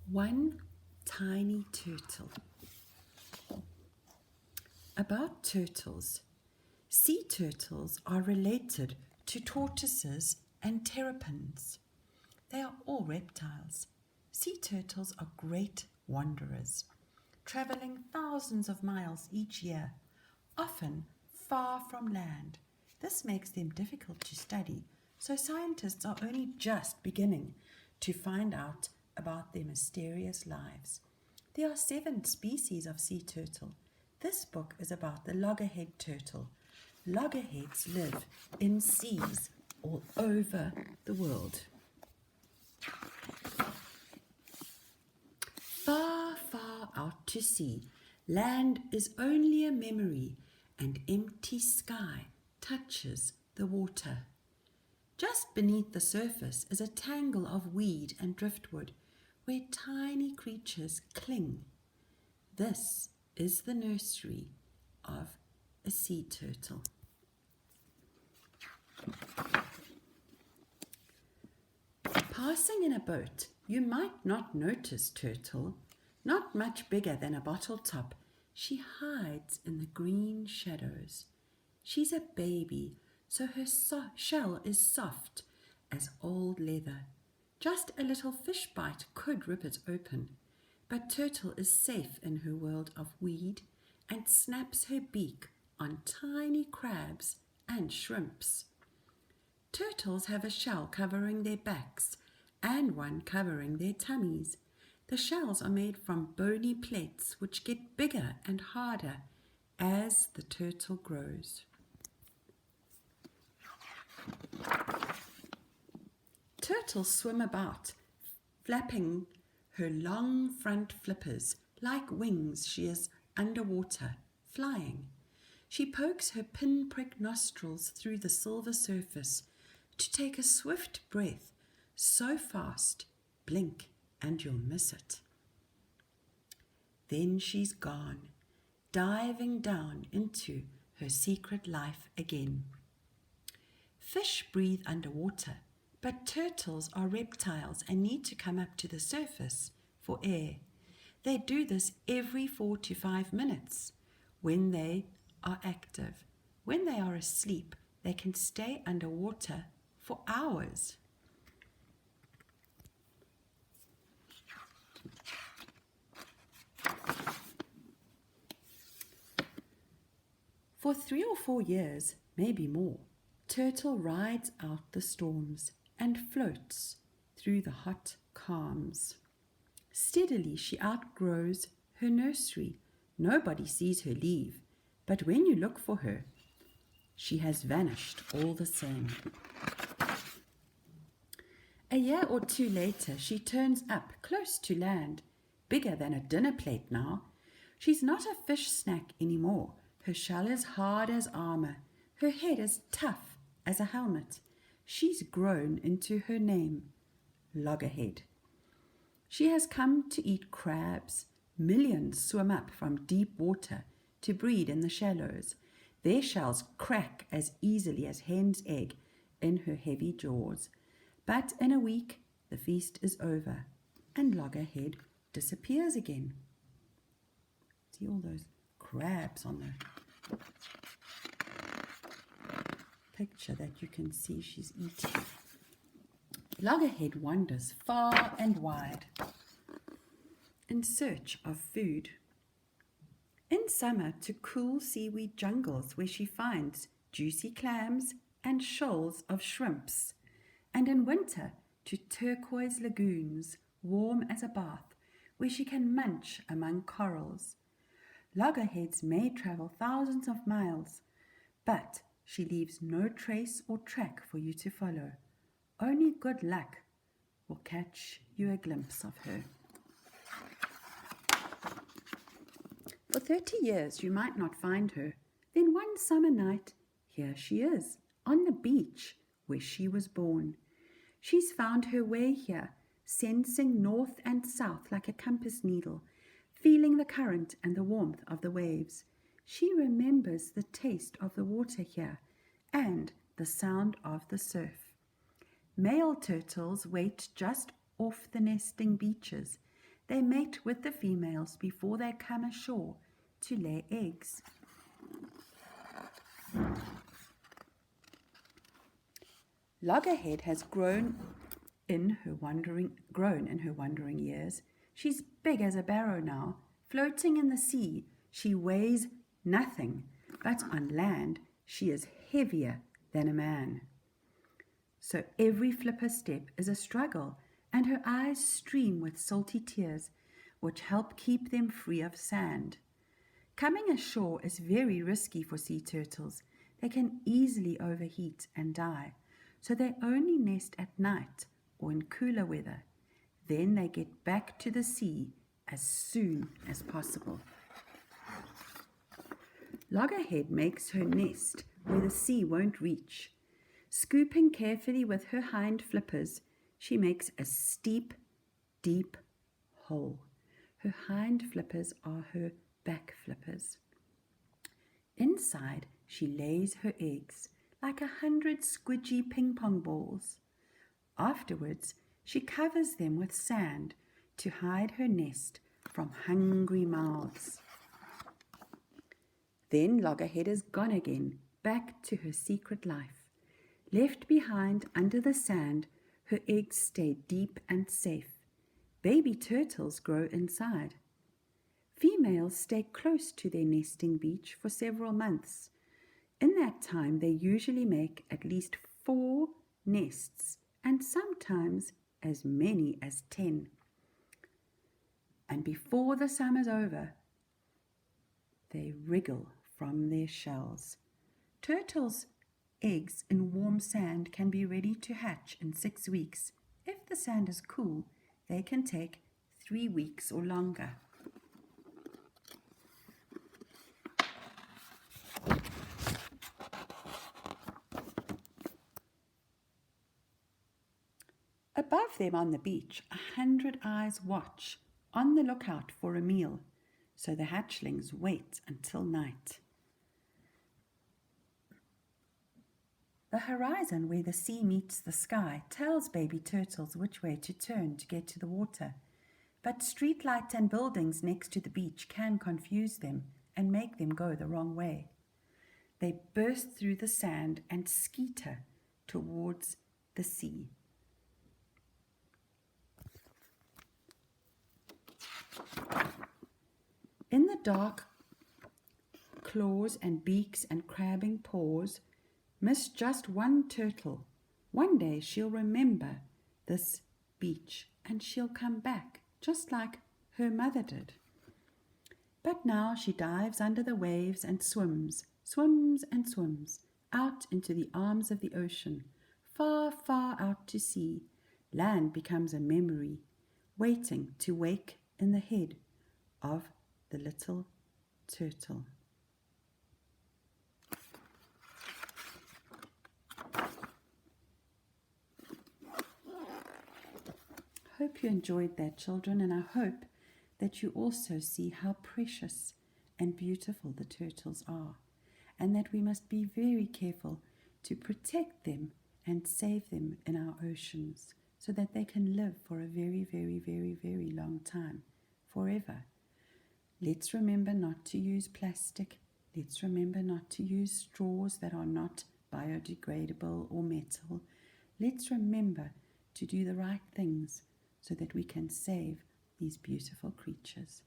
One tiny turtle. About turtles. Sea turtles are related to tortoises and terrapins. They are all reptiles. Sea turtles are great wanderers, traveling thousands of miles each year, often far from land. This makes them difficult to study, so scientists are only just beginning to find out about their mysterious lives. There are 7 species of sea turtle. This book is about the loggerhead turtle. Loggerheads live in seas all over the world. Far, far out to sea, land is only a memory, and empty sky touches the water. Just beneath the surface is a tangle of weed and driftwood where tiny creatures cling. This is the nursery of a sea turtle. Passing in a boat, you might not notice Turtle. Not much bigger than a bottle top, she hides in the green shadows. She's a baby, so her shell is soft as old leather. Just a little fish bite could rip it open, but Turtle is safe in her world of weed and snaps her beak on tiny crabs and shrimps. Turtles have a shell covering their backs and one covering their tummies. The shells are made from bony plates which get bigger and harder as the turtle grows. Turtles swim about, flapping her long front flippers. Like wings, she is underwater, flying. She pokes her pinprick nostrils through the silver surface to take a swift breath, so fast, blink and you'll miss it. Then she's gone, diving down into her secret life again. Fish breathe underwater, but turtles are reptiles and need to come up to the surface for air. They do this every 4 to 5 minutes when they are active. When they are asleep, they can stay underwater for hours. For 3 or 4 years, maybe more, Turtle rides out the storms and floats through the hot calms. Steadily she outgrows her nursery. Nobody sees her leave, but when you look for her, she has vanished all the same. A year or 2 later, she turns up close to land, bigger than a dinner plate now. She's not a fish snack anymore. Her shell is hard as armor. Her head is tough as a helmet. She's grown into her name, Loggerhead. She has come to eat crabs. Millions swim up from deep water to breed in the shallows. Their shells crack as easily as hen's egg in her heavy jaws. But in a week, the feast is over, and Loggerhead disappears again. See all those crabs on the picture that you can see she's eating. Loggerhead wanders far and wide in search of food. In summer to cool seaweed jungles where she finds juicy clams and shoals of shrimps, and in winter to turquoise lagoons, warm as a bath, where she can munch among corals. Loggerheads may travel thousands of miles, but she leaves no trace or track for you to follow. Only good luck will catch you a glimpse of her. For 30 years you might not find her. Then one summer night, here she is, on the beach where she was born. She's found her way here, sensing north and south like a compass needle, feeling the current and the warmth of the waves. She remembers the taste of the water here and the sound of the surf. Male turtles wait just off the nesting beaches. They mate with the females before they come ashore to lay eggs. Loggerhead has grown in her wandering years. She's big as a barrow now. Floating in the sea, she weighs nothing, but on land she is heavier than a man. So every flipper step is a struggle, and her eyes stream with salty tears, which help keep them free of sand. Coming ashore is very risky for sea turtles. They can easily overheat and die, so they only nest at night or in cooler weather. Then they get back to the sea as soon as possible. Loggerhead makes her nest where the sea won't reach. Scooping carefully with her hind flippers, she makes a steep, deep hole. Her hind flippers are her back flippers. Inside, she lays her eggs like 100 squidgy ping-pong balls. Afterwards, she covers them with sand to hide her nest from hungry mouths. Then Loggerhead is gone again, back to her secret life. Left behind under the sand, her eggs stay deep and safe. Baby turtles grow inside. Females stay close to their nesting beach for several months. In that time, they usually make at least 4 nests, and sometimes as many as 10. And before the summer's over, they wriggle from their shells. Turtles' eggs in warm sand can be ready to hatch in 6 weeks. If the sand is cool, they can take 3 weeks or longer. Above them on the beach, 100 eyes watch, on the lookout for a meal, so the hatchlings wait until night. The horizon where the sea meets the sky tells baby turtles which way to turn to get to the water, but street lights and buildings next to the beach can confuse them and make them go the wrong way. They burst through the sand and skeeter towards the sea. In the dark claws and beaks and crabbing paws, miss just one turtle. One day she'll remember this beach and she'll come back, just like her mother did. But now she dives under the waves and swims and swims, out into the arms of the ocean, far, far out to sea. Land becomes a memory, waiting to wake in the head of the little turtle. Hope you enjoyed that, children, and I hope that you also see how precious and beautiful the turtles are, and that we must be very careful to protect them and save them in our oceans so that they can live for a very, very, very, very long time, forever. Let's remember not to use plastic. Let's remember not to use straws that are not biodegradable or metal. Let's remember to do the right things so that we can save these beautiful creatures.